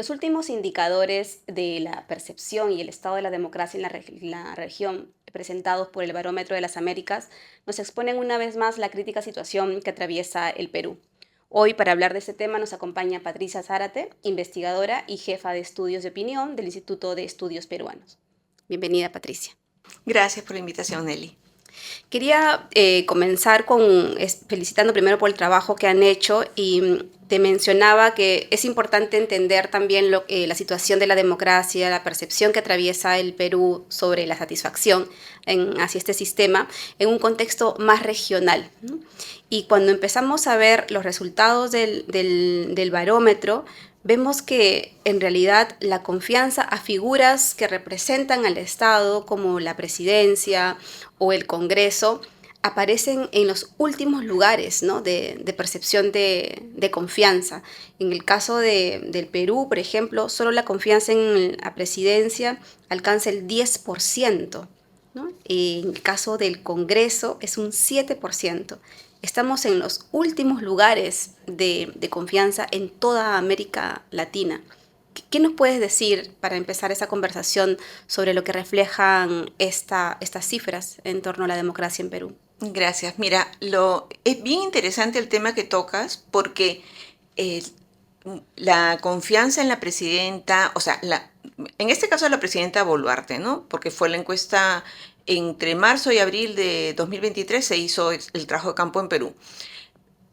Los últimos indicadores de la percepción y el estado de la democracia en la región, presentados por el Barómetro de las Américas, nos exponen una vez más la crítica situación que atraviesa el Perú. Hoy, para hablar de este tema, nos acompaña Patricia Zárate, investigadora y jefa de estudios de opinión del Instituto de Estudios Peruanos. Bienvenida, Patricia. Gracias por la invitación, Nelly. Quería comenzar felicitando primero por el trabajo que han hecho y te mencionaba que es importante entender también la situación de la democracia, la percepción que atraviesa el Perú sobre la satisfacción hacia este sistema en un contexto más regional, ¿no? Y cuando empezamos a ver los resultados del barómetro, vemos que en realidad la confianza a figuras que representan al Estado, como la presidencia o el Congreso, aparecen en los últimos lugares, ¿no?, de percepción de confianza. En el caso del Perú, por ejemplo, solo la confianza en la presidencia alcanza el 10%, ¿no? Y en el caso del Congreso es un 7%. Estamos en los últimos lugares de confianza en toda América Latina. ¿Qué nos puedes decir para empezar esa conversación sobre lo que reflejan estas cifras en torno a la democracia en Perú? Gracias. Mira, es bien interesante el tema que tocas porque eh, la confianza en la presidenta, o sea, en este caso la presidenta Boluarte, ¿no? Porque fue la encuesta entre marzo y abril de 2023 se hizo el trabajo de campo en Perú.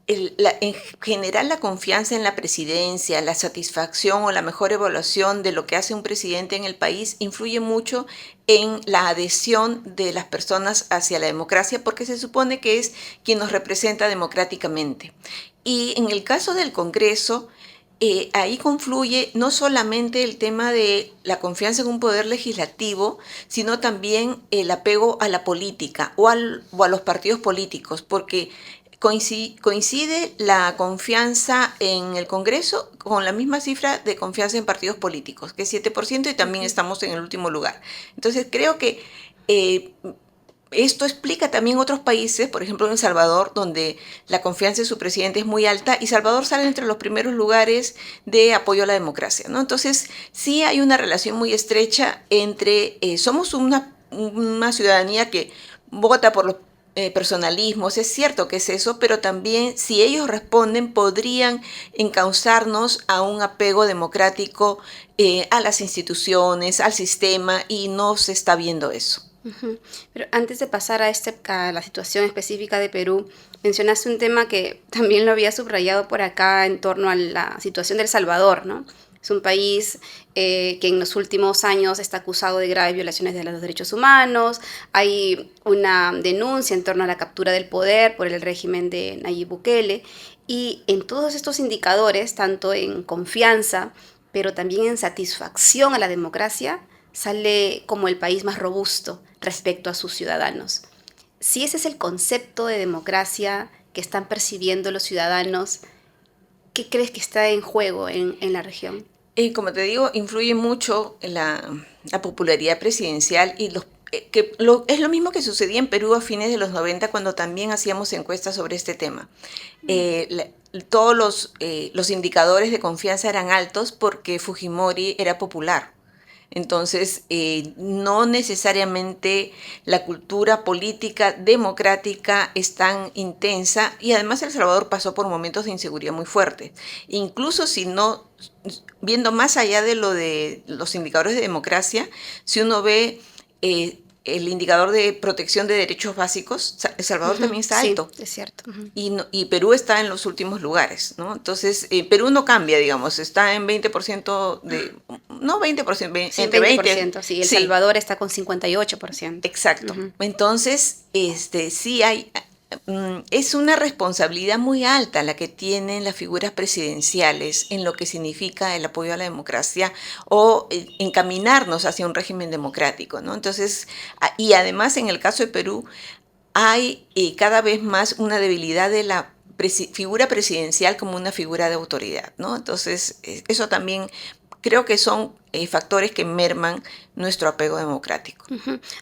En general la confianza en la presidencia, la satisfacción o la mejor evaluación de lo que hace un presidente en el país influye mucho en la adhesión de las personas hacia la democracia porque se supone que es quien nos representa democráticamente. Y en el caso del Congreso, ahí confluye no solamente el tema de la confianza en un poder legislativo, sino también el apego a la política o a los partidos políticos, porque coincide la confianza en el Congreso con la misma cifra de confianza en partidos políticos, que es 7%, y también estamos en el último lugar. Entonces creo que eh, esto explica también otros países, por ejemplo en El Salvador, donde la confianza en su presidente es muy alta y Salvador sale entre los primeros lugares de apoyo a la democracia, ¿no? Entonces sí hay una relación muy estrecha entre, somos una ciudadanía que vota por los personalismos, es cierto que es eso, pero también si ellos responden podrían encauzarnos a un apego democrático a las instituciones, al sistema, y no se está viendo eso. Ujú. Pero antes de pasar a la situación específica de Perú, mencionaste un tema que también lo había subrayado por acá en torno a la situación de El Salvador, ¿no? Es un país que en los últimos años está acusado de graves violaciones de los derechos humanos. Hay una denuncia en torno a la captura del poder por el régimen de Nayib Bukele. Y en todos estos indicadores, tanto en confianza, pero también en satisfacción a la democracia, sale como el país más robusto respecto a sus ciudadanos. Si ese es el concepto de democracia que están percibiendo los ciudadanos, ¿qué crees que está en juego en la región? Como te digo, influye mucho en la popularidad presidencial y es lo mismo que sucedía en Perú a fines de los 90 cuando también hacíamos encuestas sobre este tema. Todos los indicadores de confianza eran altos porque Fujimori era popular. Entonces, no necesariamente la cultura política democrática es tan intensa, y además El Salvador pasó por momentos de inseguridad muy fuertes. Incluso si no, viendo más allá de lo de los indicadores de democracia, si uno ve el indicador de protección de derechos básicos, El Salvador también está Sí, alto. es cierto. Y Perú está en los últimos lugares, ¿no? Entonces, Perú no cambia, digamos, está en 20% no 20%, Sí, entre 20, 20%, sí. El sí, Salvador está con 58%. exacto. Ujú. Entonces, sí hay, es una responsabilidad muy alta la que tienen las figuras presidenciales en lo que significa el apoyo a la democracia o encaminarnos hacia un régimen democrático, ¿no? Entonces, y además en el caso de Perú, hay cada vez más una debilidad de la figura presidencial como una figura de autoridad, ¿no? Entonces, eso también creo que son factores que merman nuestro apego democrático.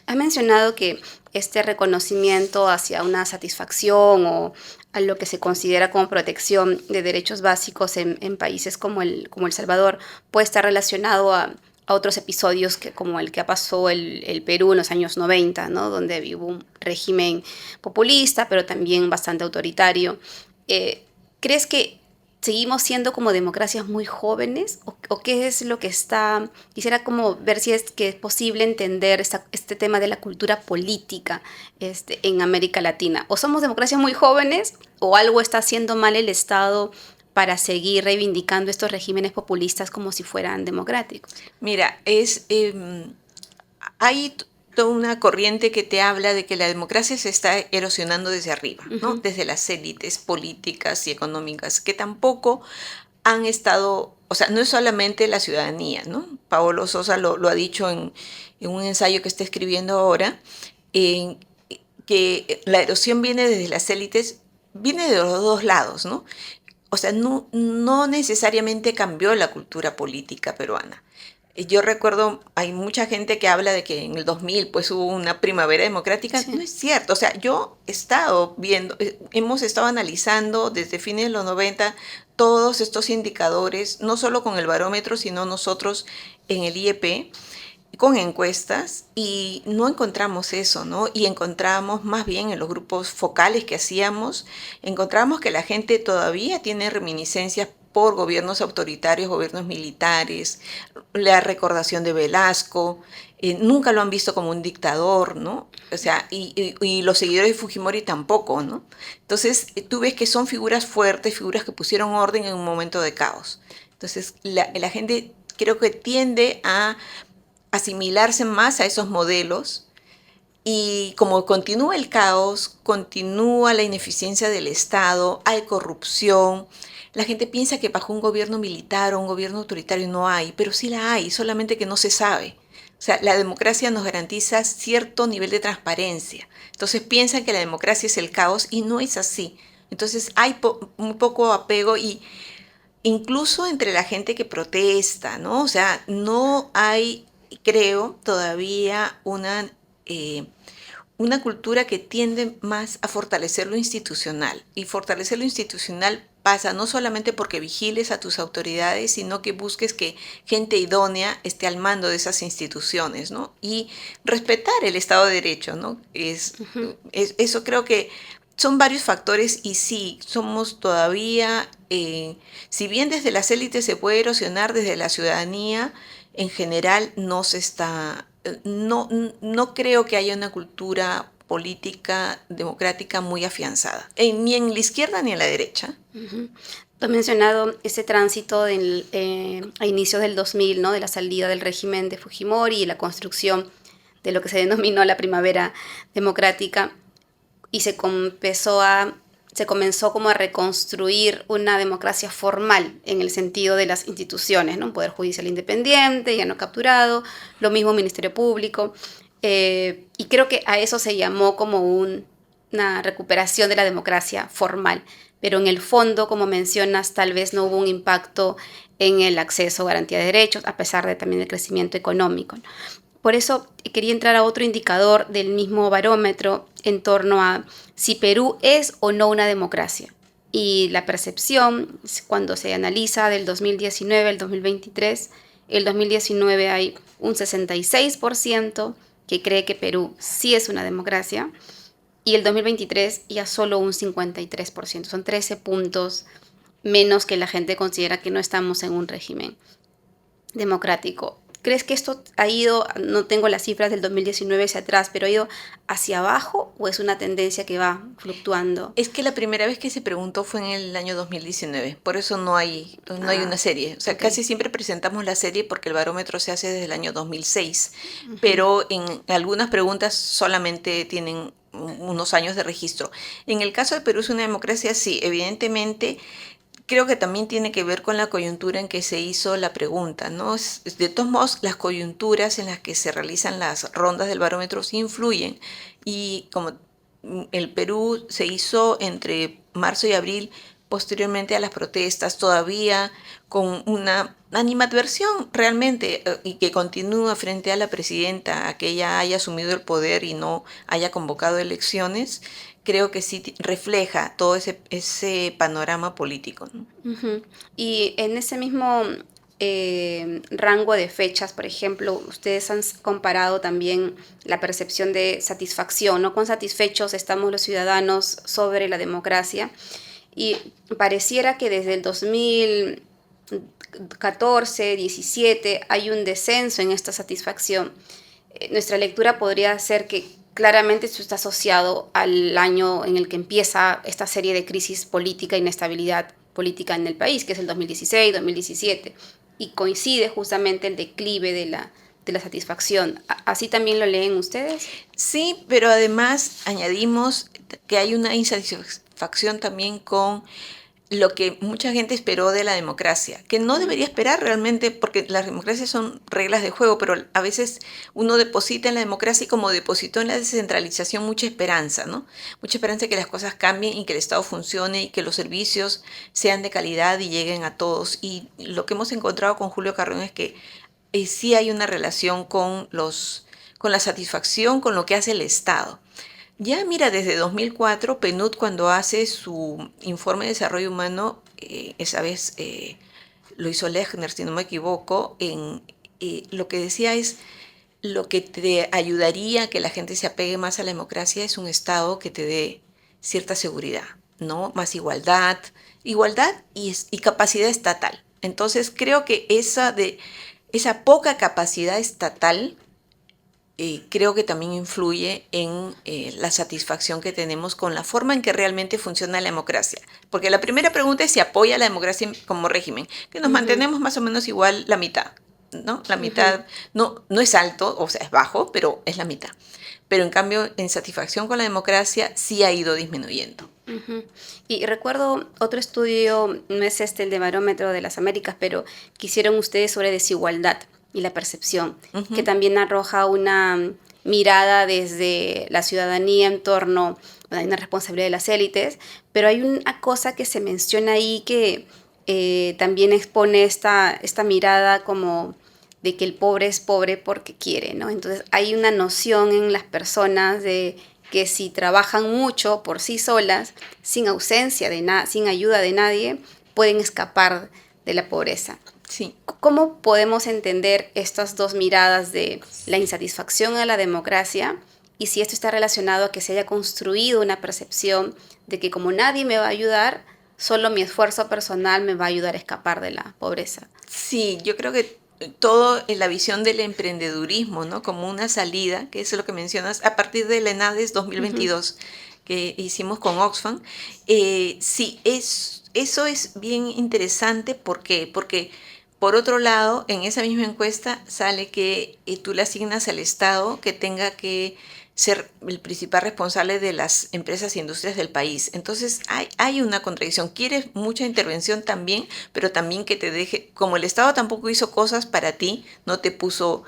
Ha mencionado que este reconocimiento hacia una satisfacción o a lo que se considera como protección de derechos básicos en países como El Salvador puede estar relacionado a otros episodios como el que pasó el Perú en los años 90, ¿no? Donde hubo un régimen populista, pero también bastante autoritario. ¿Crees que seguimos siendo como democracias muy jóvenes o qué es lo que está? Quisiera como ver si es que es posible entender este tema de la cultura política en América Latina. O somos democracias muy jóvenes o algo está haciendo mal el Estado para seguir reivindicando estos regímenes populistas como si fueran democráticos. Mira, hay toda una corriente que te habla de que la democracia se está erosionando desde arriba, ¿no? Desde las élites políticas y económicas, que tampoco han estado, o sea, no es solamente la ciudadanía, ¿no? Paolo Sosa lo ha dicho en un ensayo que está escribiendo ahora, en que la erosión viene desde las élites, viene de los dos lados, ¿no? O sea, no necesariamente cambió la cultura política peruana. Yo recuerdo, hay mucha gente que habla de que en el 2000 pues hubo una primavera democrática. Sí. No es cierto. O sea, yo he estado viendo, hemos estado analizando desde fines de los 90 todos estos indicadores, no solo con el barómetro, sino nosotros en el IEP, con encuestas, y no encontramos eso, ¿no? Y encontramos más bien en los grupos focales que hacíamos, encontramos que la gente todavía tiene reminiscencias por gobiernos autoritarios, gobiernos militares, la recordación de Velasco, nunca lo han visto como un dictador, ¿no? O sea, y los seguidores de Fujimori tampoco, ¿no? Entonces, tú ves que son figuras fuertes, figuras que pusieron orden en un momento de caos. Entonces, la gente creo que tiende a asimilarse más a esos modelos, y como continúa el caos, continúa la ineficiencia del Estado, hay corrupción, la gente piensa que bajo un gobierno militar o un gobierno autoritario no hay, pero sí la hay, solamente que no se sabe. O sea, la democracia nos garantiza cierto nivel de transparencia. Entonces piensan que la democracia es el caos y no es así. Entonces hay muy poco apego, y incluso entre la gente que protesta, ¿no? O sea, no hay, creo, todavía una cultura que tiende más a fortalecer lo institucional. Y fortalecer lo institucional pasa no solamente porque vigiles a tus autoridades, sino que busques que gente idónea esté al mando de esas instituciones, ¿no? Y respetar el Estado de Derecho, ¿no? Eso creo que son varios factores, y sí, somos todavía, si bien desde las élites se puede erosionar, desde la ciudadanía en general no se está, no creo que haya una cultura política democrática muy afianzada, ni en la izquierda ni en la derecha. Tú has mencionado ese tránsito a inicios del 2000, ¿no? De la salida del régimen de Fujimori y la construcción de lo que se denominó la primavera democrática, y se comenzó como a reconstruir una democracia formal en el sentido de las instituciones, ¿no? Un poder judicial independiente, ya no capturado, lo mismo Ministerio Público, y creo que a eso se llamó como una recuperación de la democracia formal, pero en el fondo, como mencionas, tal vez no hubo un impacto en el acceso, garantía de derechos, a pesar de también el crecimiento económico, ¿no? Por eso quería entrar a otro indicador del mismo barómetro en torno a si Perú es o no una democracia. Y la percepción, cuando se analiza del 2019 al 2023, el 2019 hay un 66% que cree que Perú sí es una democracia, y el 2023 ya solo un 53%. Son 13 puntos menos que la gente considera que no estamos en un régimen democrático. ¿Crees que esto ha ido, no tengo las cifras del 2019 hacia atrás, pero ha ido hacia abajo o es una tendencia que va fluctuando? Es que la primera vez que se preguntó fue en el año 2019, por eso no hay una serie. O sea, okay. Casi siempre presentamos la serie porque el barómetro se hace desde el año 2006, pero en algunas preguntas solamente tienen unos años de registro. En el caso de Perú es una democracia, sí, evidentemente. Creo que también tiene que ver con la coyuntura en que se hizo la pregunta, ¿no? De todos modos, las coyunturas en las que se realizan las rondas del barómetro sí influyen. Y como el Perú se hizo entre marzo y abril, posteriormente a las protestas, todavía con una animadversión realmente y que continúa frente a la presidenta a que ella haya asumido el poder y no haya convocado elecciones, creo que sí refleja todo ese panorama político, ¿no? Ujú. Y en ese mismo rango de fechas, por ejemplo, ustedes han comparado también la percepción de satisfacción, ¿no? Cuán satisfechos estamos los ciudadanos sobre la democracia. Y pareciera que desde el 2014, 17, hay un descenso en esta satisfacción. Nuestra lectura podría ser que claramente esto está asociado al año en el que empieza esta serie de crisis política, inestabilidad política en el país, que es el 2016, 2017, y coincide justamente el declive de la satisfacción. ¿Así también lo leen ustedes? Sí, pero además añadimos que hay una insatisfacción también con lo que mucha gente esperó de la democracia, que no debería esperar realmente, porque las democracias son reglas de juego, pero a veces uno deposita en la democracia y como depositó en la descentralización mucha esperanza, ¿no? Mucha esperanza de que las cosas cambien y que el Estado funcione y que los servicios sean de calidad y lleguen a todos. Y lo que hemos encontrado con Julio Carrión es que sí hay una relación con la satisfacción con lo que hace el Estado. Ya mira, desde 2004, PNUD cuando hace su informe de desarrollo humano, esa vez lo hizo Lechner, si no me equivoco, lo que decía es, lo que te ayudaría a que la gente se apegue más a la democracia es un Estado que te dé cierta seguridad, ¿no? Más igualdad, y capacidad estatal. Entonces creo que esa poca capacidad estatal creo que también influye en la satisfacción que tenemos con la forma en que realmente funciona la democracia. Porque la primera pregunta es si apoya la democracia como régimen, que nos Ujú, mantenemos más o menos igual la mitad, ¿no? La ujú. mitad no es alto, o sea, es bajo, pero es la mitad. Pero en cambio, en satisfacción con la democracia sí ha ido disminuyendo. Ujú. Y recuerdo otro estudio, no es este el de Barómetro de las Américas, pero que hicieron ustedes sobre desigualdad y la percepción, que Ujú. también arroja una mirada desde la ciudadanía en torno, bueno, hay una responsabilidad de las élites, pero hay una cosa que se menciona ahí que también expone esta mirada como de que el pobre es pobre porque quiere, ¿no? Entonces hay una noción en las personas de que si trabajan mucho por sí solas, sin ausencia sin ayuda de nadie, pueden escapar de la pobreza. Sí. ¿Cómo podemos entender estas dos miradas de la insatisfacción a la democracia y si esto está relacionado a que se haya construido una percepción de que como nadie me va a ayudar, solo mi esfuerzo personal me va a ayudar a escapar de la pobreza? Sí, yo creo que todo en la visión del emprendedurismo, ¿no? Como una salida, que es lo que mencionas, a partir del ENADES Ujú, 2022 que hicimos con Oxfam. Sí, eso es bien interesante. ¿Por qué? Porque, por otro lado, en esa misma encuesta sale que tú le asignas al Estado que tenga que ser el principal responsable de las empresas e industrias del país. Entonces hay una contradicción. Quieres mucha intervención también, pero también que te deje, como el Estado tampoco hizo cosas para ti, no te puso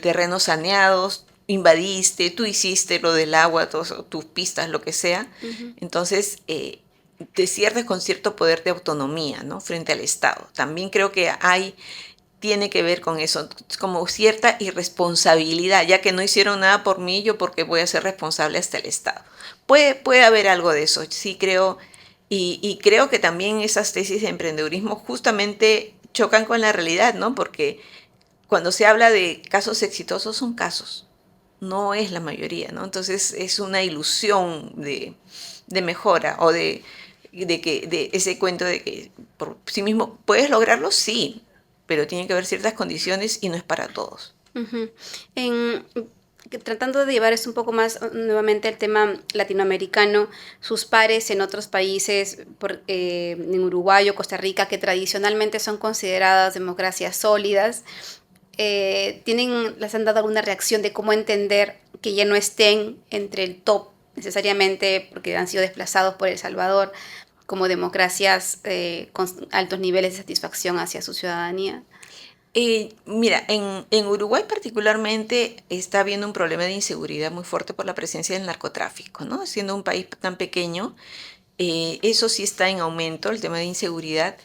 terrenos saneados, invadiste, tú hiciste lo del agua, tus pistas, lo que sea. ujú. Entonces, te cierras con cierto poder de autonomía, ¿no? Frente al Estado. También creo que tiene que ver con eso, como cierta irresponsabilidad, ya que no hicieron nada por mí, yo porque voy a ser responsable hasta el Estado. Puede haber algo de eso, sí creo, y creo que también esas tesis de emprendedurismo justamente chocan con la realidad, ¿no? Porque cuando se habla de casos exitosos son casos, no es la mayoría, ¿no? Entonces es una ilusión de mejora o de ese cuento de que por sí mismo puedes lograrlo, sí, pero tiene que haber ciertas condiciones y no es para todos. Ujú. En, tratando de llevar esto un poco más nuevamente al tema latinoamericano, sus pares en otros países, en Uruguay o Costa Rica, que tradicionalmente son consideradas democracias sólidas, ¿les han dado alguna reacción de cómo entender que ya no estén entre el top necesariamente porque han sido desplazados por El Salvador como democracias con altos niveles de satisfacción hacia su ciudadanía? Mira, en Uruguay particularmente está habiendo un problema de inseguridad muy fuerte por la presencia del narcotráfico, ¿no? Siendo un país tan pequeño, Eso sí está en aumento, el tema de inseguridad.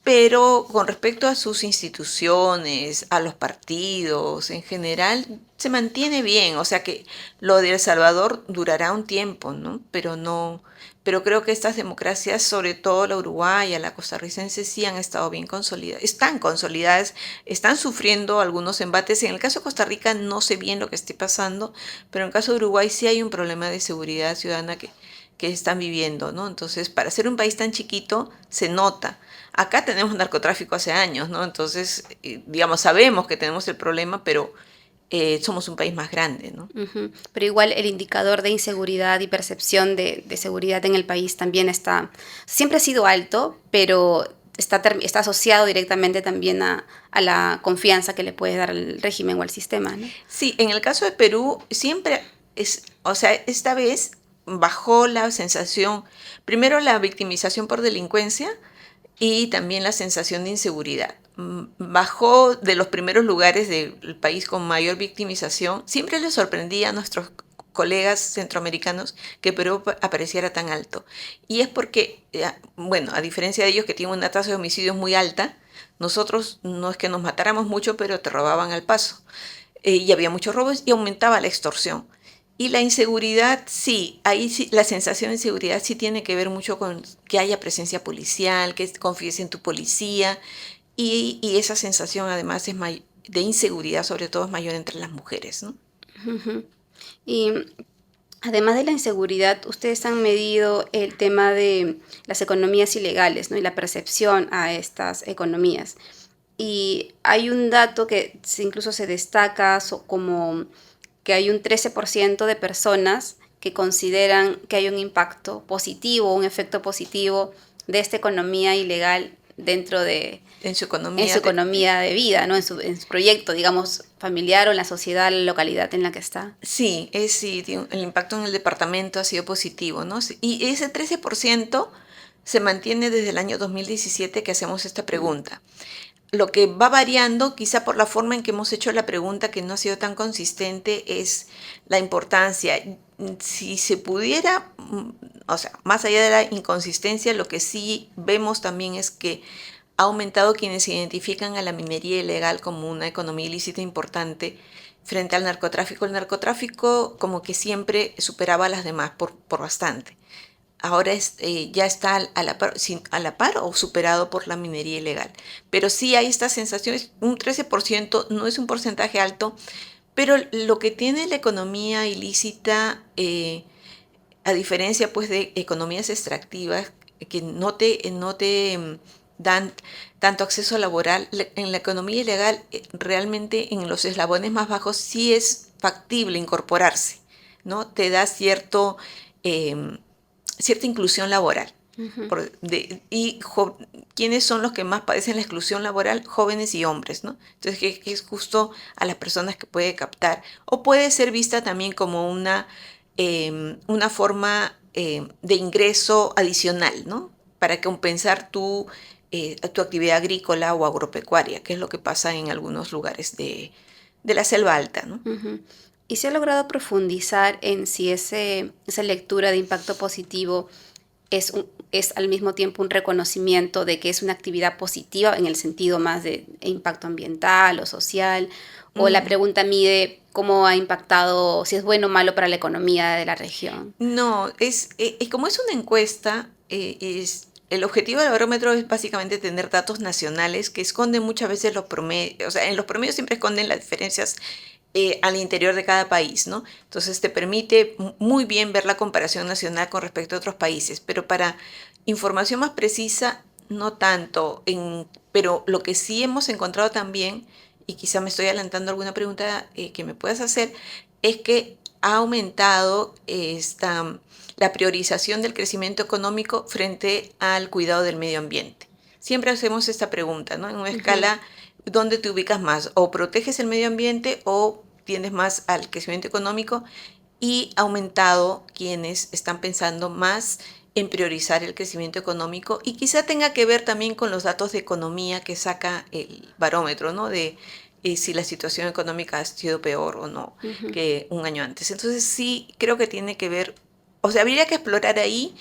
Pero con respecto a sus instituciones, a los partidos, en general, se mantiene bien. O sea que lo de El Salvador durará un tiempo, ¿no? Pero creo que estas democracias, sobre todo la uruguaya, la costarricense, sí han estado bien consolidadas, están sufriendo algunos embates. En el caso de Costa Rica no sé bien lo que esté pasando, pero en el caso de Uruguay sí hay un problema de seguridad ciudadana que están viviendo, ¿no? Entonces, para ser un país tan chiquito, se nota. Acá tenemos narcotráfico hace años, ¿no? Entonces, digamos, sabemos que tenemos el problema, pero somos un país más grande, ¿no? Ujú. Pero igual el indicador de inseguridad y percepción de seguridad en el país también siempre ha sido alto, pero está asociado directamente también a la confianza que le puede dar al régimen o al sistema, ¿no? Sí, en el caso de Perú siempre o sea, esta vez bajó la sensación, primero la victimización por delincuencia y también la sensación de inseguridad. Bajó de los primeros lugares del país con mayor victimización. Siempre les sorprendía a nuestros colegas centroamericanos que Perú apareciera tan alto. Y es porque, bueno, a diferencia de ellos que tienen una tasa de homicidios muy alta, nosotros no es que nos matáramos mucho, pero te robaban al paso. Y había muchos robos y aumentaba la extorsión. Y la inseguridad, sí, ahí sí, la sensación de inseguridad sí tiene que ver mucho con que haya presencia policial, que confíes en tu policía, y esa sensación además de inseguridad, sobre todo, es mayor entre las mujeres, ¿no? Ujú. Y además de la inseguridad, ustedes han medido el tema de las economías ilegales, ¿no? Y la percepción a estas economías. Y hay un dato que incluso se destaca como que hay un 13% de personas que consideran que hay un impacto positivo, un efecto positivo de esta economía ilegal dentro de En su en economía. su economía de vida, ¿no? En su proyecto, digamos, familiar o en la sociedad, la localidad en la que está. Sí, sí, el impacto en el departamento ha sido positivo, ¿no? Y ese 13% se mantiene desde el año 2017 que hacemos esta pregunta. Lo que va variando, quizá por la forma en que hemos hecho la pregunta, que no ha sido tan consistente, es la importancia. Si se pudiera, o sea, más allá de la inconsistencia, lo que sí vemos también es que ha aumentado quienes identifican a la minería ilegal como una economía ilícita importante frente al narcotráfico. El narcotráfico como que siempre superaba a las demás por bastante. Ahora ya está a la par o superado por la minería ilegal. Pero sí hay estas sensaciones, un 13% no es un porcentaje alto, pero lo que tiene la economía ilícita, a diferencia pues de economías extractivas que no te dan tanto acceso laboral, en la economía ilegal realmente en los eslabones más bajos sí es factible incorporarse, ¿no? Te da eh, cierta inclusión laboral. Ujú. ¿Quiénes son los que más padecen la exclusión laboral? Jóvenes y hombres, ¿no? Entonces, que es justo a las personas que puede captar. O puede ser vista también como una forma de ingreso adicional, ¿no? Para compensar tu actividad agrícola o agropecuaria, que es lo que pasa en algunos lugares de la selva alta, ¿no? Ujú. ¿Y se ha logrado profundizar en si esa lectura de impacto positivo es al mismo tiempo un reconocimiento de que es una actividad positiva en el sentido más de impacto ambiental o social? ¿O la Mm. pregunta mide cómo ha impactado, si es bueno o malo para la economía de la región? No, como es una encuesta, el objetivo del barómetro es básicamente tener datos nacionales que esconden muchas veces los promedios, o sea, en los promedios siempre esconden las diferencias al interior de cada país, ¿no? Entonces te permite muy bien ver la comparación nacional con respecto a otros países, pero para información más precisa, no tanto. Pero lo que sí hemos encontrado también, y quizá me estoy adelantando alguna pregunta que me puedas hacer, es que ha aumentado la priorización del crecimiento económico frente al cuidado del medio ambiente. Siempre hacemos esta pregunta, ¿no? En una Ujú. escala, ¿dónde te ubicas más? ¿O proteges el medio ambiente o tiendes más al crecimiento económico? Y ha aumentado quienes están pensando más en priorizar el crecimiento económico, y quizá tenga que ver también con los datos de economía que saca el barómetro, ¿no? De si la situación económica ha sido peor o no Ujú. que un año antes. Entonces sí creo que tiene que ver, o sea, habría que explorar ahí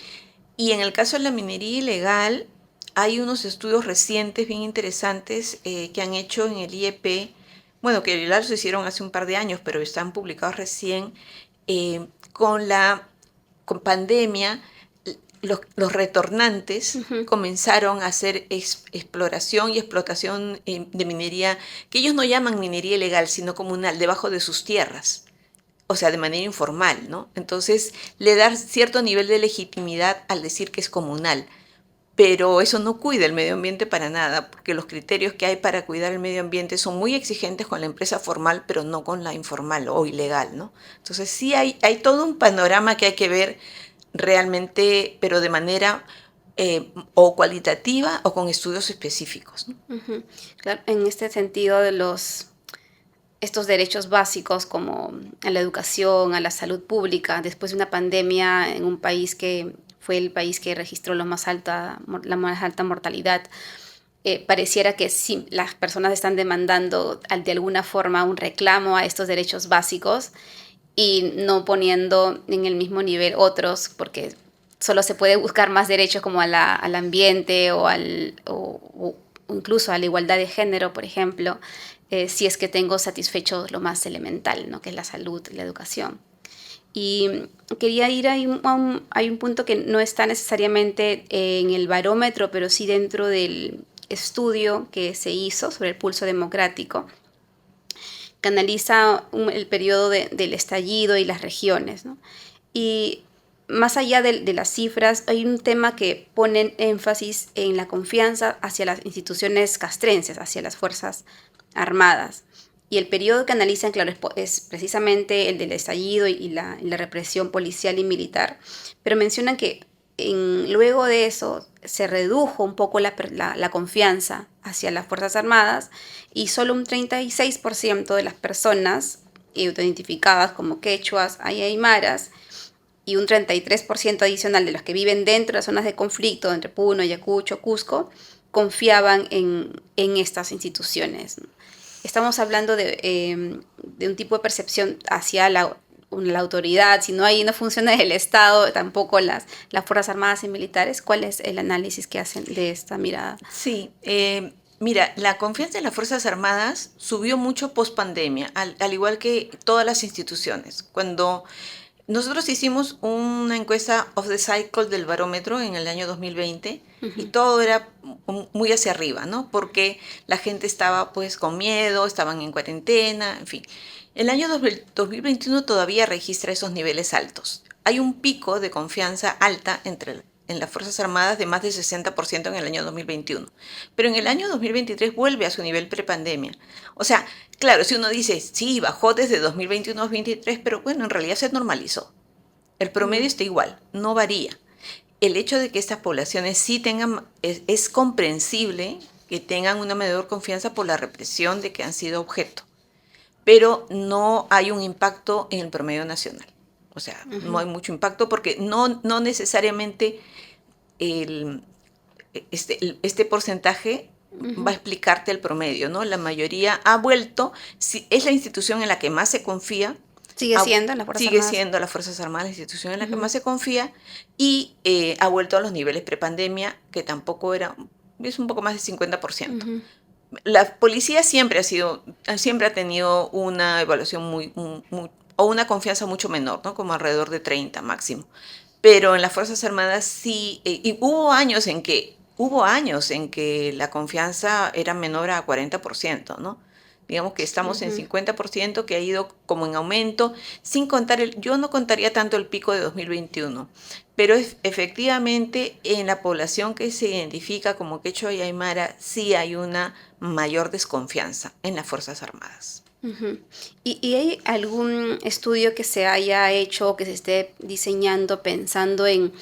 Y en el caso de la minería ilegal, hay unos estudios recientes bien interesantes que han hecho en el IEP, bueno, que los hicieron hace un par de años, pero están publicados recién, con la con pandemia, los retornantes Ujú. comenzaron a hacer exploración y explotación de minería, que ellos no llaman minería ilegal, sino comunal, debajo de sus tierras, o sea, de manera informal, ¿no? Entonces, le da cierto nivel de legitimidad al decir que es comunal, pero eso no cuida el medio ambiente para nada, porque los criterios que hay para cuidar el medio ambiente son muy exigentes con la empresa formal, pero no con la informal o ilegal, ¿no? Entonces, sí hay todo un panorama que hay que ver realmente, pero de manera o cualitativa o con estudios específicos, ¿no? Ujú. Claro, en este sentido de estos derechos básicos como a la educación, a la salud pública, después de una pandemia en un país que fue el país que registró la más alta mortalidad, pareciera que sí, las personas están demandando de alguna forma un reclamo a estos derechos básicos y no poniendo en el mismo nivel otros, porque solo se puede buscar más derechos como al ambiente o incluso a la igualdad de género, por ejemplo, si es que tengo satisfecho lo más elemental, ¿no? Que es la salud y la educación. Y quería ir hay un punto que no está necesariamente en el barómetro, pero sí dentro del estudio que se hizo sobre el pulso democrático, que analiza el periodo del estallido y las regiones, ¿no? Y más allá de las cifras, hay un tema que pone énfasis en la confianza hacia las instituciones castrenses, hacia las Fuerzas Armadas. Y el periodo que analizan, claro, es precisamente el del estallido y la represión policial y militar. Pero mencionan que luego de eso se redujo un poco la confianza hacia las Fuerzas Armadas y solo un 36% de las personas identificadas como quechuas y aymaras y un 33% adicional de los que viven dentro de las zonas de conflicto entre Puno, Ayacucho, Cusco, confiaban en estas instituciones. Estamos hablando de un tipo de percepción hacia la autoridad. Si no funciona el Estado, tampoco las Fuerzas Armadas y Militares. ¿Cuál es el análisis que hacen de esta mirada? Sí, mira, la confianza en las Fuerzas Armadas subió mucho post pandemia, al igual que todas las instituciones. Cuando nosotros hicimos una encuesta off the cycle del barómetro en el año 2020 y Uh-huh. todo era muy hacia arriba, ¿no? Porque la gente estaba pues con miedo, estaban en cuarentena, en fin. El año 2021 todavía registra esos niveles altos. Hay un pico de confianza alta en las Fuerzas Armadas de más del 60% en el año 2021. Pero en el año 2023 vuelve a su nivel prepandemia. O sea, claro, si uno dice, sí, bajó desde 2021 a 2023, pero bueno, en realidad se normalizó. El promedio está igual, no varía. El hecho de que estas poblaciones sí tengan, es comprensible que tengan una mayor confianza por la represión de que han sido objeto, pero no hay un impacto en el promedio nacional. O sea, no Uh-huh. hay mucho impacto porque no necesariamente el, este porcentaje va a Uh-huh. explicarte el promedio, ¿no? La mayoría ha vuelto, si es la institución en la que más se confía, Sigue siendo las Fuerzas sigue Armadas. siendo las Fuerzas Armadas la institución en la que Uh-huh. más se confía y ha vuelto a los niveles prepandemia, que tampoco era, es un poco más del 50%. Uh-huh. La policía siempre ha tenido una evaluación o una confianza mucho menor, ¿no? Como alrededor de 30 máximo. Pero en las Fuerzas Armadas sí, y hubo años en que la confianza era menor a 40%, ¿no? Digamos que estamos en Uh-huh. 50%, que ha ido como en aumento, sin contar yo no contaría tanto el pico de 2021, pero efectivamente en la población que se identifica como quechua y aymara sí hay una mayor desconfianza en las Fuerzas Armadas. Ujú. ¿Y hay algún estudio que se haya hecho o que se esté diseñando pensando en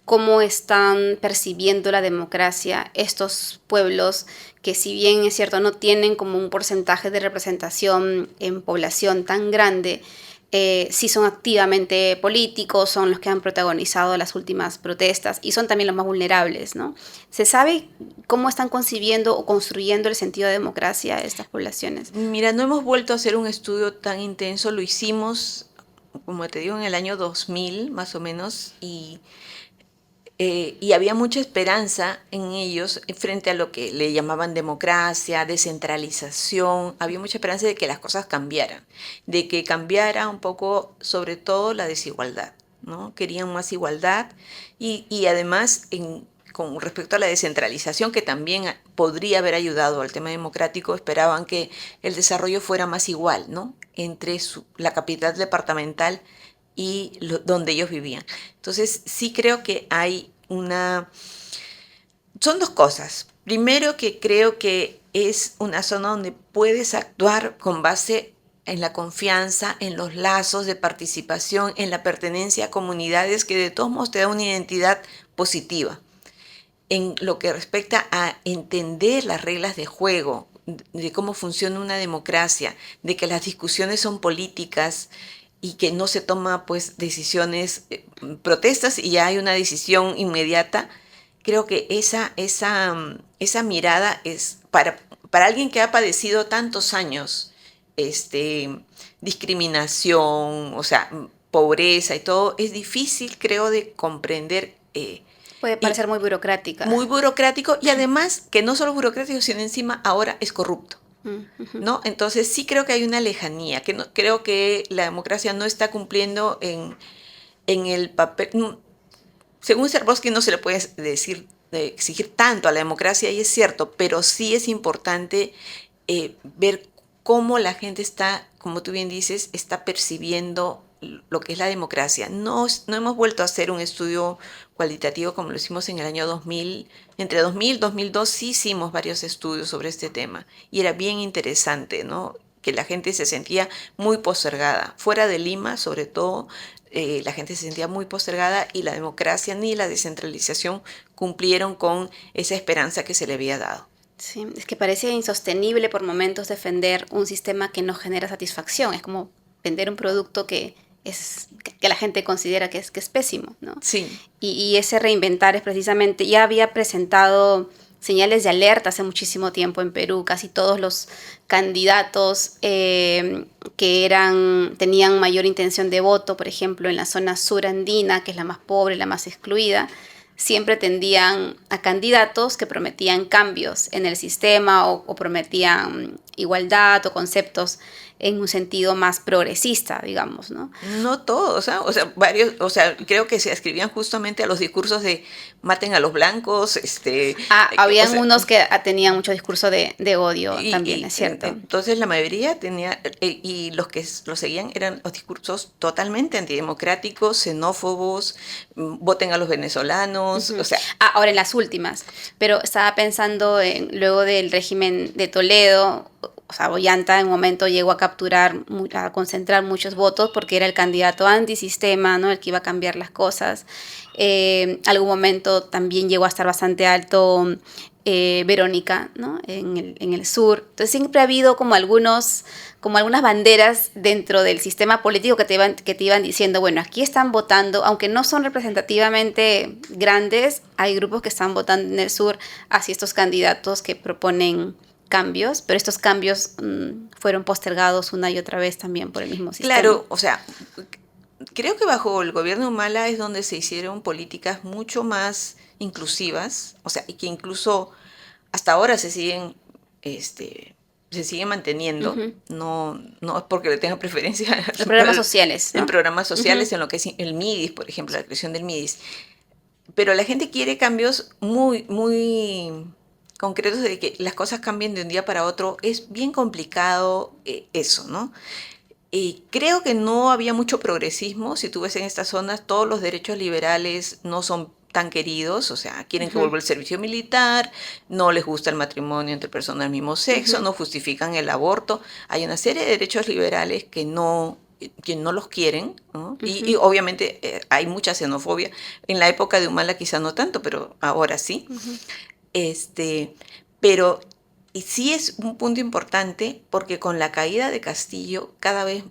cómo están percibiendo la democracia estos pueblos que, si bien es cierto, no tienen como un porcentaje de representación en población tan grande, sí son activamente políticos, son los que han protagonizado las últimas protestas y son también los más vulnerables, ¿no? ¿Se sabe cómo están concibiendo o construyendo el sentido de democracia estas poblaciones? Mira, no hemos vuelto a hacer un estudio tan intenso, lo hicimos, como te digo, en el año 2000 más o menos, y Y había mucha esperanza en ellos frente a lo que le llamaban democracia, descentralización. Había mucha esperanza de que las cosas cambiaran, de que cambiara un poco, sobre todo, la desigualdad, ¿no? Querían más igualdad y además con respecto a la descentralización, que también podría haber ayudado al tema democrático, esperaban que el desarrollo fuera más igual, ¿no? Entre la capital departamental y donde ellos vivían. Entonces, sí creo que hay son dos cosas. Primero, que creo que es una zona donde puedes actuar con base en la confianza, en los lazos de participación, en la pertenencia a comunidades que de todos modos te da una identidad positiva. En lo que respecta a entender las reglas de juego, de cómo funciona una democracia, de que las discusiones son políticas y que no se toma pues decisiones, protestas y ya hay una decisión inmediata. Creo que esa mirada es para alguien que ha padecido tantos años discriminación, o sea, pobreza y todo, es difícil, creo, de comprender. Puede parecer muy burocrática. Muy burocrático y además que no solo burocrático, sino encima ahora es corrupto, ¿no? Entonces sí creo que hay una lejanía, que no, creo que la democracia no está cumpliendo en el papel. Según Serbowski no se le puede exigir tanto a la democracia, y es cierto, pero sí es importante ver cómo la gente está, como tú bien dices, está percibiendo lo que es la democracia. No hemos vuelto a hacer un estudio cualitativo como lo hicimos en el año 2000. Entre 2000 y 2002 sí hicimos varios estudios sobre este tema y era bien interesante, ¿no? Que la gente se sentía muy postergada. Fuera de Lima, sobre todo, la gente se sentía muy postergada y la democracia ni la descentralización cumplieron con esa esperanza que se le había dado. Sí, es que parece insostenible por momentos defender un sistema que no genera satisfacción. Es como vender un producto que la gente considera que es pésimo, ¿no? Sí. Y ese reinventar es precisamente, ya había presentado señales de alerta hace muchísimo tiempo en Perú. Casi todos los candidatos que tenían mayor intención de voto, por ejemplo, en la zona surandina, que es la más pobre, la más excluida, siempre tendían a candidatos que prometían cambios en el sistema o prometían igualdad o conceptos en un sentido más progresista, digamos, ¿no? No todos, ¿eh? Varios, creo que se escribían justamente a los discursos de maten a los blancos, habían unos que tenían mucho discurso de odio también, es cierto. Entonces la mayoría tenía, y los que lo seguían eran los discursos totalmente antidemocráticos, xenófobos, voten a los venezolanos, o sea. Ahora en las últimas, pero estaba pensando luego del régimen de Toledo. O sea, Ollanta en un momento llegó a concentrar muchos votos porque era el candidato antisistema, ¿no? El que iba a cambiar las cosas. Algún momento también llegó a estar bastante alto Verónica, ¿no? En el sur. Entonces siempre ha habido como algunas banderas dentro del sistema político que te iban diciendo, bueno, aquí están votando, aunque no son representativamente grandes, hay grupos que están votando en el sur hacia estos candidatos que proponen cambios, pero estos cambios fueron postergados una y otra vez también por el mismo sistema. Claro, o sea, creo que bajo el gobierno de Humala es donde se hicieron políticas mucho más inclusivas, o sea, y que incluso hasta ahora se siguen manteniendo, no es porque le tenga preferencia los programas sociales, ¿no? En programas sociales, en lo que es el MIDIS, por ejemplo, la creación del MIDIS. Pero la gente quiere cambios muy, muy concretos, de que las cosas cambien de un día para otro. Es bien complicado eso, ¿no? Creo que no había mucho progresismo. Si tú ves en estas zonas, todos los derechos liberales no son tan queridos, o sea, quieren que vuelva el servicio militar, no les gusta el matrimonio entre personas del mismo sexo, no justifican el aborto. Hay una serie de derechos liberales que no los quieren, ¿no? Y obviamente hay mucha xenofobia. En la época de Humala quizá no tanto, pero ahora sí. Pero y sí es un punto importante, porque con la caída de Castillo cada vez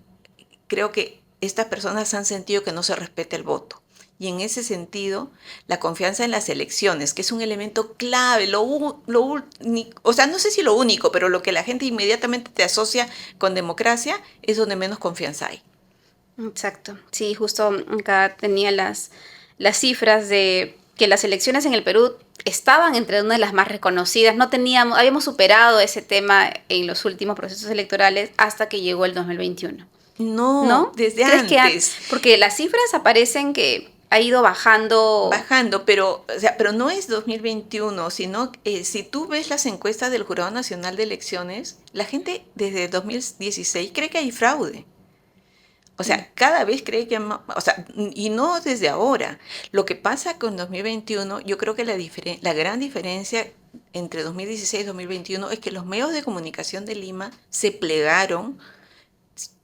creo que estas personas han sentido que no se respeta el voto. Y en ese sentido, la confianza en las elecciones, que es un elemento clave, o sea, no sé si lo único, pero lo que la gente inmediatamente te asocia con democracia, es donde menos confianza hay. Exacto. Sí, justo acá tenía las cifras de que las elecciones en el Perú estaban entre una de las más reconocidas. No teníamos, habíamos superado ese tema en los últimos procesos electorales hasta que llegó el 2021. No, ¿No? desde ¿Crees que antes. porque las cifras aparecen que ha ido bajando? Bajando, pero, o sea, pero no es 2021, sino si tú ves las encuestas del Jurado Nacional de Elecciones, la gente desde 2016 cree que hay fraude. O sea, cada vez cree que, o sea, y no desde ahora. Lo que pasa con 2021, yo creo que la gran diferencia entre 2016 y 2021 es que los medios de comunicación de Lima se plegaron,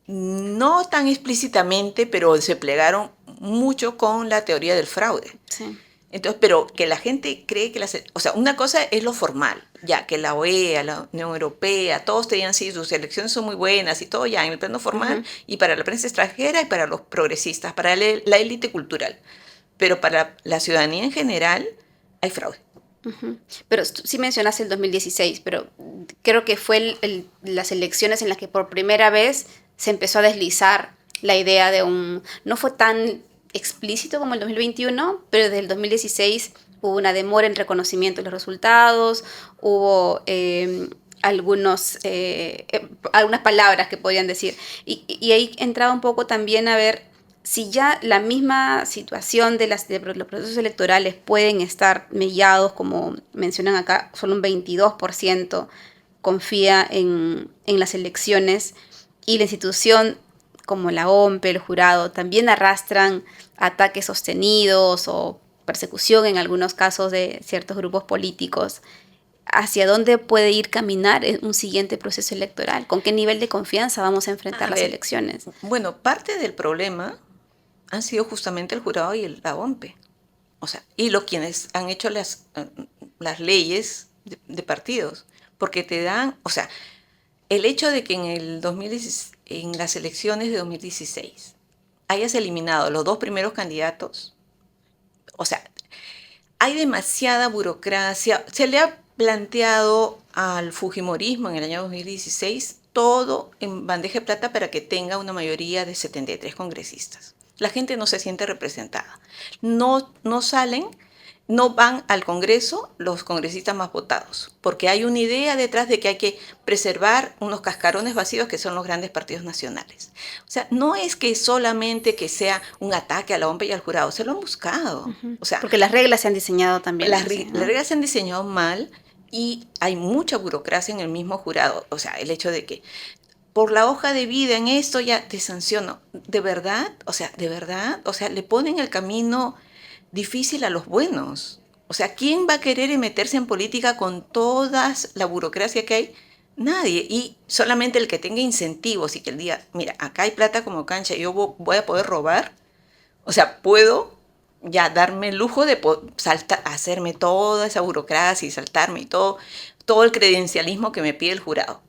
no tan explícitamente, pero se plegaron mucho con la teoría del fraude. Sí. Entonces, pero que la gente cree que o sea, una cosa es lo formal, ya que la OEA, la Unión Europea, todos tenían sí, sus elecciones son muy buenas y todo ya en el plano formal, y para la prensa extranjera y para los progresistas, para la élite cultural. Pero para la ciudadanía en general hay fraude. Pero sí mencionaste el 2016, pero creo que fue las elecciones en las que por primera vez se empezó a deslizar la idea de un... No fue tan explícito como el 2021, pero desde el 2016 hubo una demora en reconocimiento de los resultados, hubo algunas palabras que podían decir. Y ahí entraba un poco también a ver si ya la misma situación de los procesos electorales pueden estar mellados, como mencionan acá, solo un 22% confía en las elecciones, y la institución como la OMPE, el jurado, también arrastran ataques sostenidos o persecución en algunos casos de ciertos grupos políticos. ¿Hacia dónde puede ir caminar un siguiente proceso electoral? ¿Con qué nivel de confianza vamos a enfrentar las elecciones? Bueno, parte del problema han sido justamente el jurado y la OMPE. O sea, y quienes han hecho las leyes de partidos. Porque te dan, o sea, el hecho de que en las elecciones de 2016 hayas eliminado los dos primeros candidatos, o sea, hay demasiada burocracia. Se le ha planteado al fujimorismo en el año 2016 todo en bandeja de plata para que tenga una mayoría de 73 congresistas. La gente no se siente representada. No salen, no van al Congreso los congresistas más votados, porque hay una idea detrás de que hay que preservar unos cascarones vacíos que son los grandes partidos nacionales. O sea, no es que solamente que sea un ataque a la OMP y al jurado, se lo han buscado. O sea, porque las reglas se han diseñado también así, ¿no? Las reglas se han diseñado mal y hay mucha burocracia en el mismo jurado. O sea, el hecho de que por la hoja de vida en esto ya te sanciono. ¿De verdad? O sea, ¿de verdad? O sea, le ponen el camino difícil a los buenos. O sea, ¿quién va a querer meterse en política con toda la burocracia que hay? Nadie. Y solamente el que tenga incentivos y que el día, mira, acá hay plata como cancha, yo voy a poder robar. O sea, puedo ya darme el lujo de hacerme toda esa burocracia y saltarme y todo el credencialismo que me pide el jurado.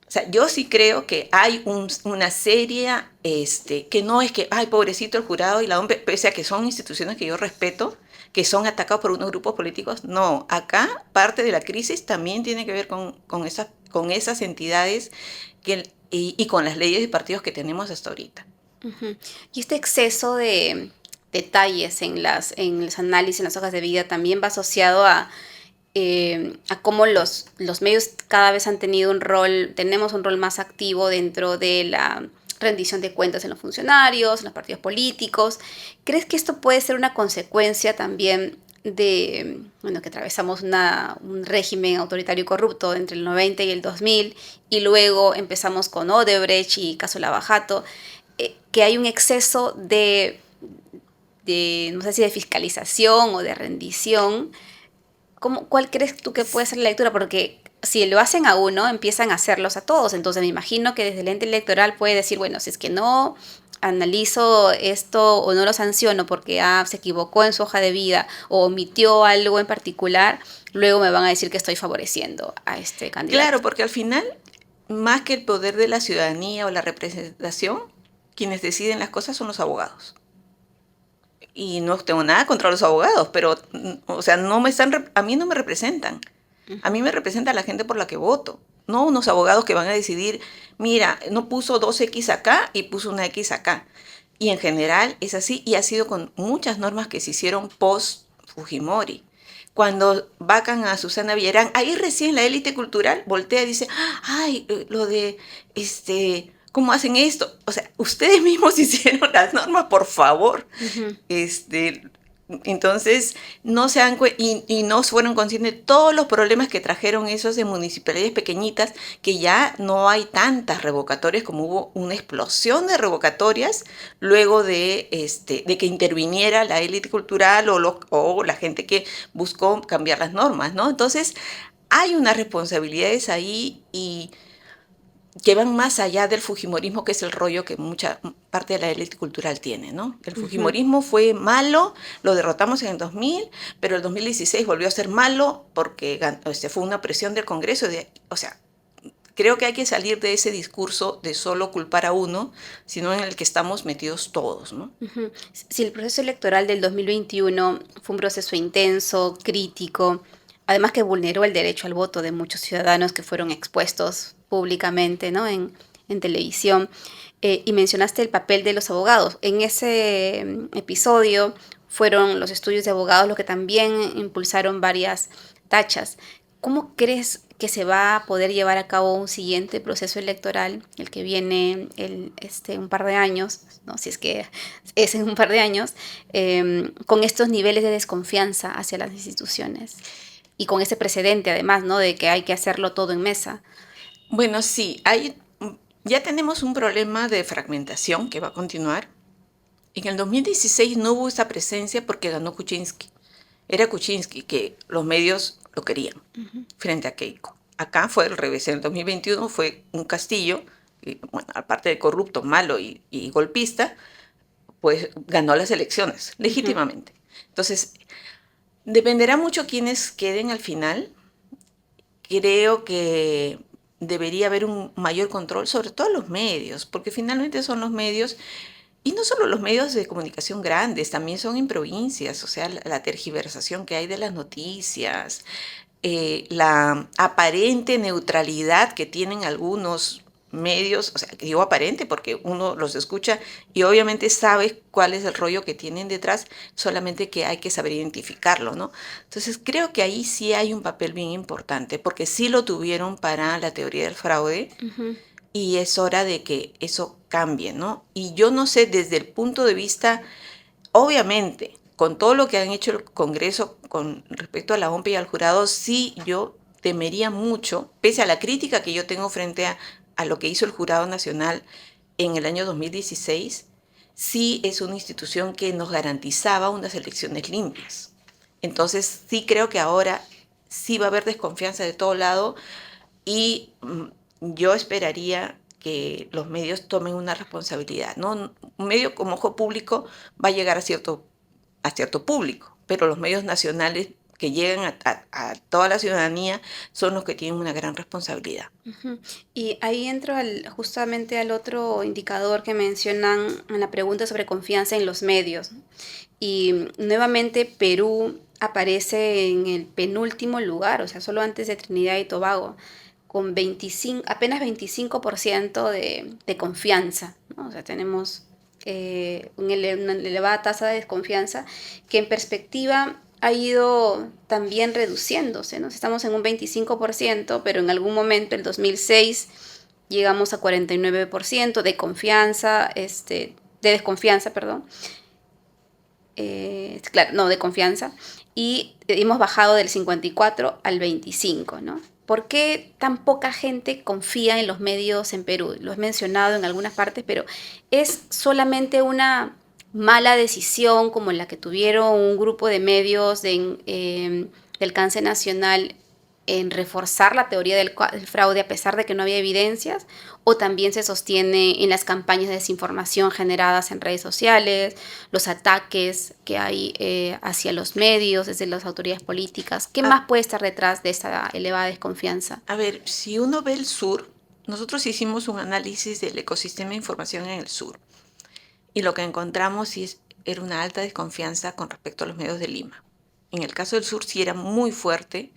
O sea, yo sí creo que hay una seria, que no es que, ay, pobrecito el jurado y la OMP, pese a que son instituciones que yo respeto, que son atacados por unos grupos políticos. No, acá parte de la crisis también tiene que ver con esas entidades y con las leyes de partidos que tenemos hasta ahorita. Y este exceso de detalles en los análisis, en las hojas de vida, también va asociado a cómo los medios cada vez han tenido tenemos un rol más activo dentro de la rendición de cuentas en los funcionarios, en los partidos políticos. ¿Crees que esto puede ser una consecuencia también de, bueno, que atravesamos un régimen autoritario y corrupto entre el 90 y el 2000, y luego empezamos con Odebrecht y caso Lavajato, que hay un exceso no sé si de fiscalización o de rendición? ¿Cuál crees tú que puede ser la lectura? Porque si lo hacen a uno, empiezan a hacerlos a todos. Entonces me imagino que desde el ente electoral puede decir, bueno, si es que no analizo esto o no lo sanciono porque se equivocó en su hoja de vida o omitió algo en particular, luego me van a decir que estoy favoreciendo a este candidato. Claro, porque al final, más que el poder de la ciudadanía o la representación, quienes deciden las cosas son los abogados. Y no tengo nada contra los abogados, pero, o sea, a mí no me representan. A mí me representa la gente por la que voto, no unos abogados que van a decidir, mira, no puso 2X acá y puso una X acá. Y en general es así, y ha sido con muchas normas que se hicieron post Fujimori. Cuando vacan a Susana Villarán, ahí recién la élite cultural voltea y dice, ay, lo de, ¿cómo hacen esto? O sea, ustedes mismos hicieron las normas, por favor. Ujú. Este, entonces, no se han y no fueron conscientes de todos los problemas que trajeron esos de municipalidades pequeñitas, que ya no hay tantas revocatorias, como hubo una explosión de revocatorias luego de que interviniera la élite cultural o la gente que buscó cambiar las normas, ¿no? Entonces, hay unas responsabilidades ahí y que van más allá del fujimorismo, que es el rollo que mucha parte de la élite cultural tiene, ¿no? El Ujú. fujimorismo fue malo, lo derrotamos en el 2000, pero el 2016 volvió a ser malo porque fue una presión del Congreso. O sea, creo que hay que salir de ese discurso de solo culpar a uno, sino en el que estamos metidos todos, ¿no? Ujú. Si el proceso electoral del 2021 fue un proceso intenso, crítico, además que vulneró el derecho al voto de muchos ciudadanos que fueron expuestos públicamente, ¿no? En televisión, y mencionaste el papel de los abogados. En ese episodio fueron los estudios de abogados los que también impulsaron varias tachas. ¿Cómo crees que se va a poder llevar a cabo un siguiente proceso electoral, el que viene un par de años, ¿no? Si es que es en un par de años, con estos niveles de desconfianza hacia las instituciones y con ese precedente además, ¿no? De que hay que hacerlo todo en mesa? Bueno, sí, ya tenemos un problema de fragmentación que va a continuar. En el 2016 no hubo esa presencia porque ganó Kuczynski. Era Kuczynski que los medios lo querían frente a Keiko. Acá fue al revés. En el 2021 fue un Castillo, que, bueno, aparte de corrupto, malo y golpista, pues ganó las elecciones Ujú. legítimamente. Entonces, dependerá mucho quiénes queden al final. Creo que debería haber un mayor control, sobre todo los medios, porque finalmente son los medios. Y no solo los medios de comunicación grandes, también son en provincias, o sea, la tergiversación que hay de las noticias, la aparente neutralidad que tienen algunos medios, o sea, digo aparente porque uno los escucha y obviamente sabe cuál es el rollo que tienen detrás, solamente que hay que saber identificarlo, ¿no? Entonces creo que ahí sí hay un papel bien importante, porque sí lo tuvieron para la teoría del fraude, Ujú. y es hora de que eso cambie, ¿no? Y yo no sé, desde el punto de vista, obviamente, con todo lo que han hecho el Congreso con respecto a la OMP y al jurado, sí yo temería mucho, pese a la crítica que yo tengo frente a lo que hizo el Jurado Nacional en el año 2016, sí es una institución que nos garantizaba unas elecciones limpias. Entonces sí creo que ahora sí va a haber desconfianza de todo lado y yo esperaría que los medios tomen una responsabilidad, ¿no? Un medio como Ojo Público va a llegar a cierto público, pero los medios nacionales que llegan a toda la ciudadanía son los que tienen una gran responsabilidad. Ujú. Y ahí entro justamente al otro indicador que mencionan en la pregunta sobre confianza en los medios, ¿no? Y nuevamente Perú aparece en el penúltimo lugar, o sea, solo antes de Trinidad y Tobago, con 25, apenas 25% de confianza, ¿no? O sea, tenemos una elevada tasa de desconfianza que en perspectiva ha ido también reduciéndose, ¿no? Estamos en un 25%, pero en algún momento, el 2006, llegamos a 49% de confianza, de desconfianza, perdón. Claro, no, de confianza. Y hemos bajado del 54 al 25, ¿no? ¿Por qué tan poca gente confía en los medios en Perú? Lo he mencionado en algunas partes, pero es solamente una mala decisión como la que tuvieron un grupo de medios de alcance nacional en reforzar la teoría del fraude a pesar de que no había evidencias, o también se sostiene en las campañas de desinformación generadas en redes sociales, los ataques que hay hacia los medios desde las autoridades políticas. ¿Qué A, más puede estar detrás de esta elevada desconfianza? a ver, si uno ve el sur, nosotros hicimos un análisis del ecosistema de información en el sur y lo que encontramos sí era una alta desconfianza con respecto a los medios de Lima. En el caso del sur sí era muy fuerte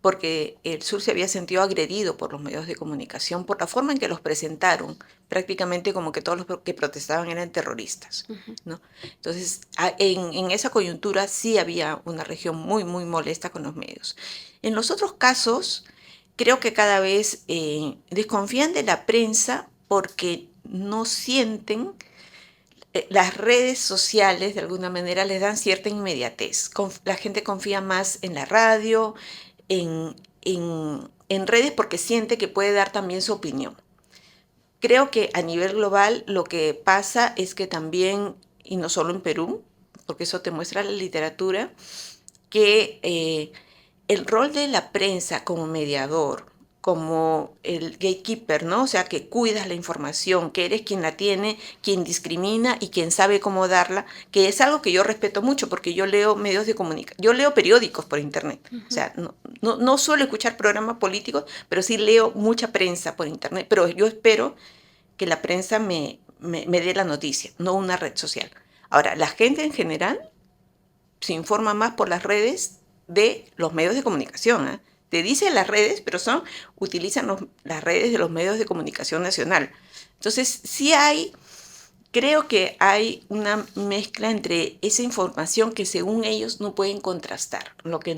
porque el sur se había sentido agredido por los medios de comunicación por la forma en que los presentaron, prácticamente como que todos los que protestaban eran terroristas, ¿no? Entonces, en esa coyuntura sí había una región muy, muy molesta con los medios. En los otros casos, creo que cada vez desconfían de la prensa porque no sienten las redes sociales de alguna manera les dan cierta inmediatez. La gente confía más en la radio, en redes porque siente que puede dar también su opinión. Creo que a nivel global lo que pasa es que también, y no solo en Perú, porque eso te muestra la literatura, que el rol de la prensa como mediador, como el gatekeeper, ¿no? O sea, que cuidas la información, que eres quien la tiene, quien discrimina y quien sabe cómo darla, que es algo que yo respeto mucho porque yo leo medios de comunicación, yo leo periódicos por internet. O sea, no suelo escuchar programas políticos, pero sí leo mucha prensa por internet, pero yo espero que la prensa me dé la noticia, no una red social. Ahora, la gente en general se informa más por las redes de los medios de comunicación, ¿eh? Te dicen las redes, pero utilizan las redes de los medios de comunicación nacional. Entonces, creo que hay una mezcla entre esa información que según ellos no pueden contrastar, lo que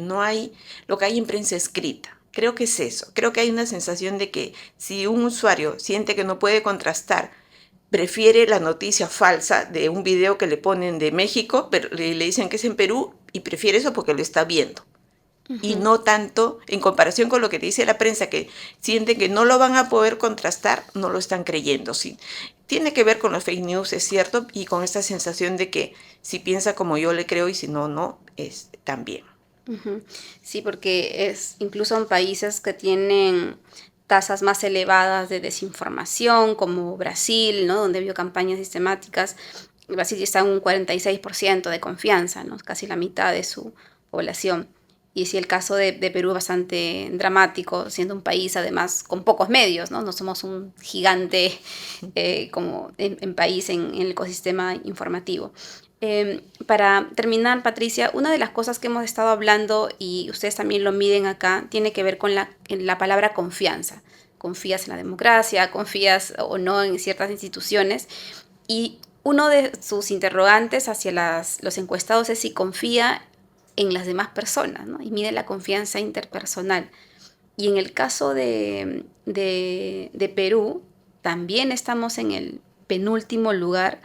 hay en prensa escrita. Creo que es eso. Creo que hay una sensación de que si un usuario siente que no puede contrastar, prefiere la noticia falsa de un video que le ponen de México, pero le dicen que es en Perú y prefiere eso porque lo está viendo. Y no tanto en comparación con lo que te dice la prensa, que sienten que no lo van a poder contrastar, no lo están creyendo. Sí, tiene que ver con los fake news, es cierto, y con esta sensación de que si piensa como yo le creo y si no, no, es también. Sí, porque es incluso en países que tienen tasas más elevadas de desinformación, como Brasil, ¿no? Donde vio campañas sistemáticas. Brasil está en un 46% de confianza, ¿no? Casi la mitad de su población. Y sí, el caso de Perú es bastante dramático, siendo un país además con pocos medios, ¿no? No somos un gigante como en país en el ecosistema informativo. Para terminar, Patricia, una de las cosas que hemos estado hablando, y ustedes también lo miden acá, tiene que ver con la palabra confianza. Confías en la democracia, confías o no en ciertas instituciones. Y uno de sus interrogantes hacia los encuestados es si confía en las demás personas, ¿no? Y mide la confianza interpersonal. Y en el caso de Perú, también estamos en el penúltimo lugar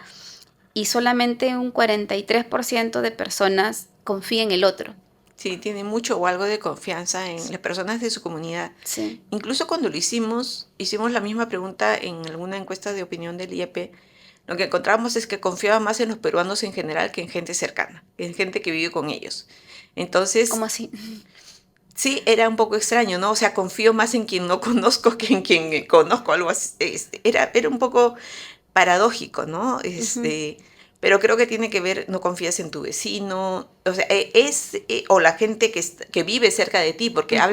y solamente un 43% de personas confía en el otro. Sí, tiene mucho o algo de confianza en las personas de su comunidad. Sí. Incluso cuando hicimos la misma pregunta en alguna encuesta de opinión del IEP, lo que encontramos es que confiaba más en los peruanos en general que en gente cercana, en gente que vive con ellos. Entonces, ¿Cómo así? sí, era un poco extraño, ¿no? O sea, confío más en quien no conozco que en quien conozco, algo así. Era un poco paradójico, ¿no? Ujú. Pero creo que tiene que ver, no confías en tu vecino, o sea, o la gente que vive cerca de ti, porque Ujú.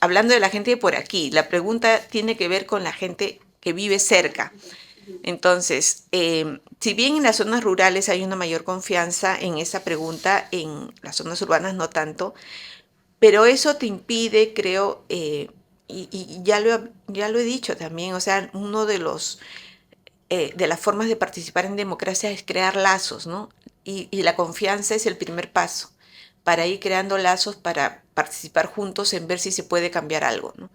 hablando de la gente de por aquí, la pregunta tiene que ver con la gente que vive cerca. Entonces, si bien en las zonas rurales hay una mayor confianza en esa pregunta, en las zonas urbanas no tanto, pero eso te impide, creo, y ya lo he dicho también, o sea, uno de las formas de participar en democracia es crear lazos, ¿no? Y la confianza es el primer paso para ir creando lazos para participar juntos en ver si se puede cambiar algo, ¿no?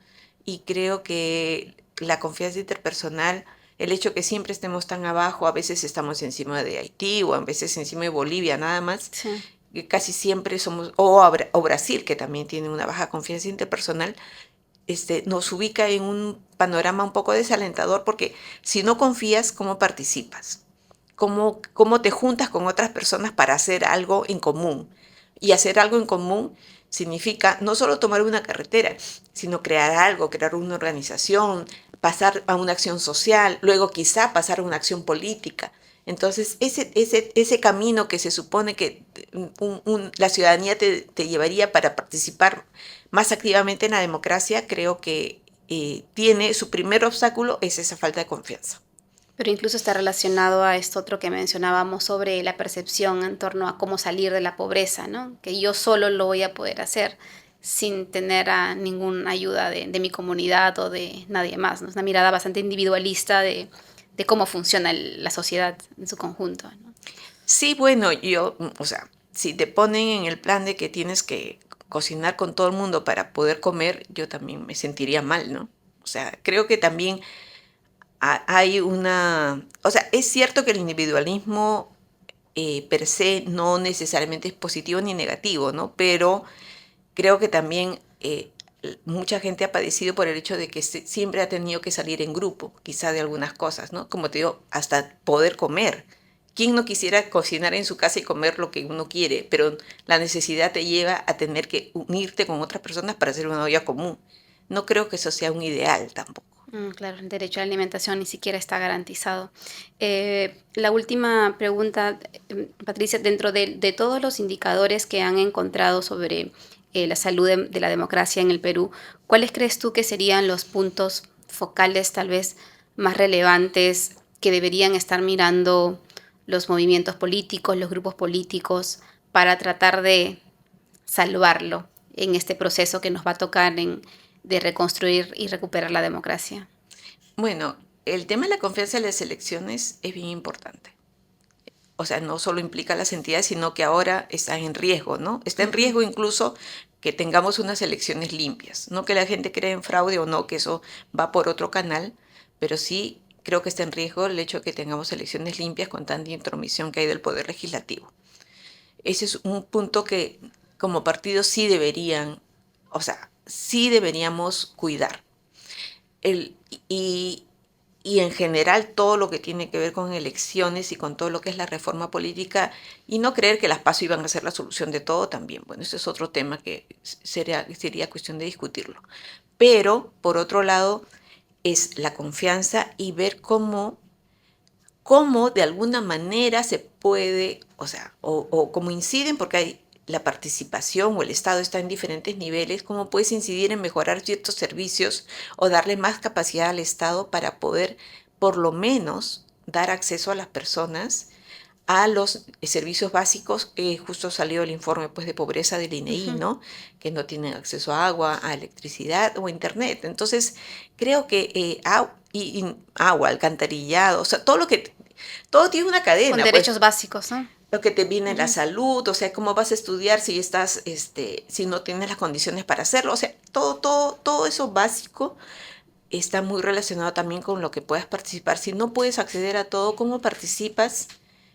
Y creo que la confianza interpersonal, el hecho que siempre estemos tan abajo, a veces estamos encima de Haití o a veces encima de Bolivia nada más, Sí. que casi siempre somos, o Brasil, que también tiene una baja confianza interpersonal, nos ubica en un panorama un poco desalentador porque si no confías, ¿cómo participas? ¿Cómo te juntas con otras personas para hacer algo en común? Y hacer algo en común significa no solo tomar una carretera, sino crear algo, crear una organización, pasar a una acción social, luego quizá pasar a una acción política. Entonces, ese camino que se supone que la ciudadanía te llevaría para participar más activamente en la democracia, creo que tiene su primer obstáculo es esa falta de confianza. Pero incluso está relacionado a esto otro que mencionábamos sobre la percepción en torno a cómo salir de la pobreza, ¿no? Que yo solo lo voy a poder hacer. sin tener a ninguna ayuda de mi comunidad o de nadie más, ¿no? Es una mirada bastante individualista de cómo funciona la sociedad en su conjunto, ¿no? Sí, bueno, o sea, si te ponen en el plan de que tienes que cocinar con todo el mundo para poder comer, yo también me sentiría mal, ¿no? O sea, creo que también hay o sea, es cierto que el individualismo per se no necesariamente es positivo ni negativo, ¿no? Pero creo que también mucha gente ha padecido por el hecho de que siempre ha tenido que salir en grupo, quizá de algunas cosas, ¿no? Como te digo, hasta poder comer. ¿Quién no quisiera cocinar en su casa y comer lo que uno quiere? Pero la necesidad te lleva a tener que unirte con otras personas para hacer una olla común. No creo que eso sea un ideal tampoco. Claro, el derecho a la alimentación ni siquiera está garantizado. La última pregunta, Patricia, dentro de todos los indicadores que han encontrado sobre la salud de la democracia en el Perú, ¿cuáles crees tú que serían los puntos focales tal vez más relevantes que deberían estar mirando los movimientos políticos, los grupos políticos, para tratar de salvarlo en este proceso que nos va a tocar de reconstruir y recuperar la democracia? Bueno, el tema de la confianza en las elecciones es bien importante. O sea, no solo implica las entidades, sino que ahora está en riesgo, ¿no? Está en riesgo incluso que tengamos unas elecciones limpias. No que la gente cree en fraude o no, que eso va por otro canal, pero sí creo que está en riesgo el hecho de que tengamos elecciones limpias con tanta intromisión que hay del Poder Legislativo. Ese es un punto que como partidos sí deberían, o sea, sí deberíamos cuidar. El, y, y en general todo lo que tiene que ver con elecciones y con todo lo que es la reforma política, y no creer que las PASO iban a ser la solución de todo también. Bueno, ese es otro tema que sería cuestión de discutirlo. Pero, por otro lado, es la confianza y ver cómo de alguna manera se puede, o sea, o cómo inciden, porque hay la participación o el Estado está en diferentes niveles, cómo puedes incidir en mejorar ciertos servicios o darle más capacidad al Estado para poder, por lo menos, dar acceso a las personas a los servicios básicos. Justo salió el informe pues, de pobreza del INEI, ¿no? Que no tienen acceso a agua, a electricidad o a internet. Entonces, creo que y agua, alcantarillado, o sea, todo tiene una Con cadena, pues derechos básicos, ¿no? lo que te viene la Ujú. salud, o sea, cómo vas a estudiar si estás, si no tienes las condiciones para hacerlo, o sea, todo eso básico está muy relacionado también con lo que puedas participar. Si no puedes acceder a todo, ¿cómo participas?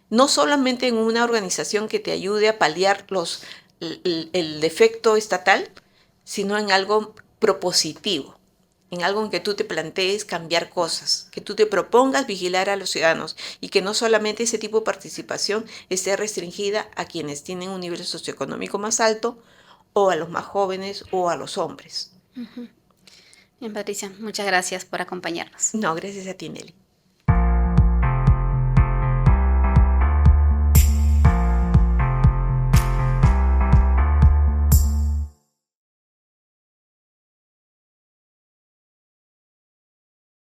No solamente en una organización que te ayude a paliar el defecto estatal, sino en algo propositivo, en algo en que tú te plantees cambiar cosas, que tú te propongas vigilar a los ciudadanos y que no solamente ese tipo de participación esté restringida a quienes tienen un nivel socioeconómico más alto o a los más jóvenes o a los hombres. Bien, Patricia, muchas gracias por acompañarnos. No, gracias a ti, Nelly.